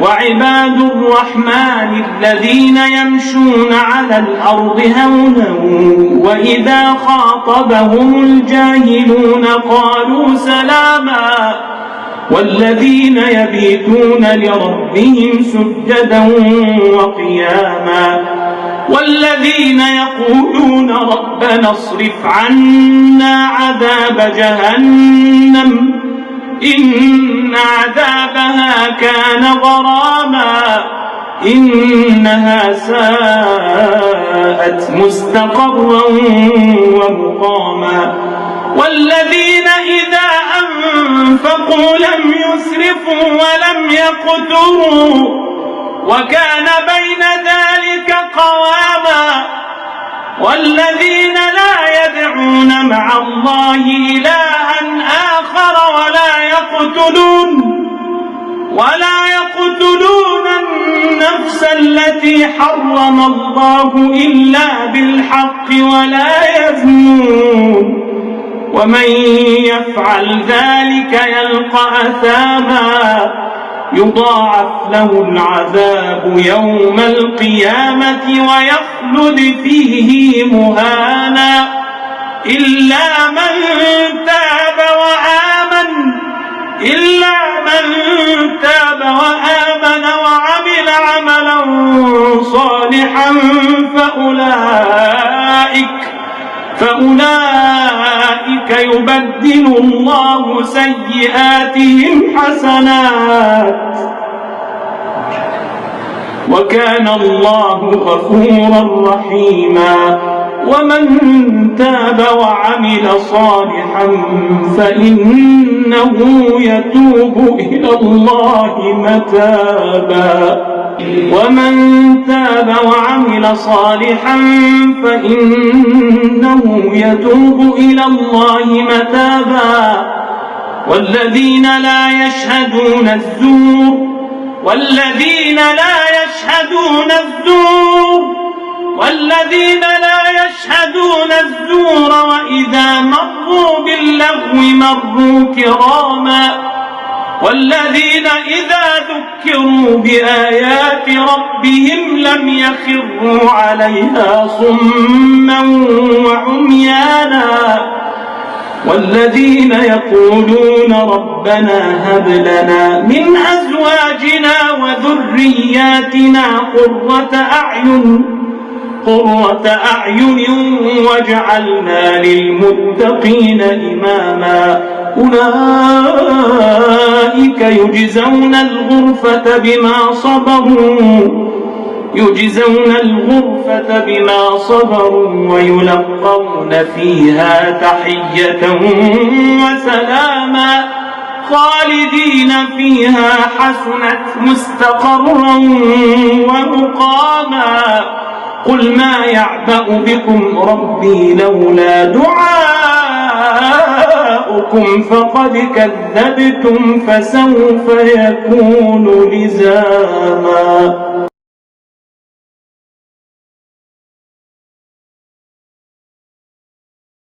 وعباد الرحمن الذين يمشون على الأرض هونا وإذا خاطبهم الجاهلون قالوا سلاما والذين يبيتون لربهم سجدا وقياما والذين يقولون ربنا اصرف عنا عذاب جهنم إن عذابها كان غراما إنها ساءت مستقرا ومقاما والذين إذا أنفقوا لم يسرفوا ولم يقتروا وكان بين ذلك قواما والذين لا يدعون مع الله إلها آخر ولا يقتلون النفس التي حرم الله إلا بالحق ولا يزنون ومن يفعل ذلك يلقى أثاما يضاعف له العذاب يوم القيامة ويخلد فيه مهانا إلا من تاب وعمل عملا صالحا فأولئك يبدل الله سيئاتهم حسنات وكان الله غفورا رحيما ومن تاب وعمل صالحا فإنه يتوب إلى الله متابا والذين لا يشهدون الزور وإذا مروا باللغو مروا كراما والذين إذا ذكروا بآيات ربهم لم يخروا عليها صما وعميانا والذين يقولون ربنا هب لنا من أزواجنا وذرياتنا قرة أعين واجعلنا للمتقين إماما أولئك يجزون الغرفة بما صبروا ويلقون فيها تحية وسلاما خالدين فيها حسنت مستقرا ومقاما قل ما يعبأ بكم ربي لولا دعاؤكم فقد كذبتم فسوف يكون لزاما.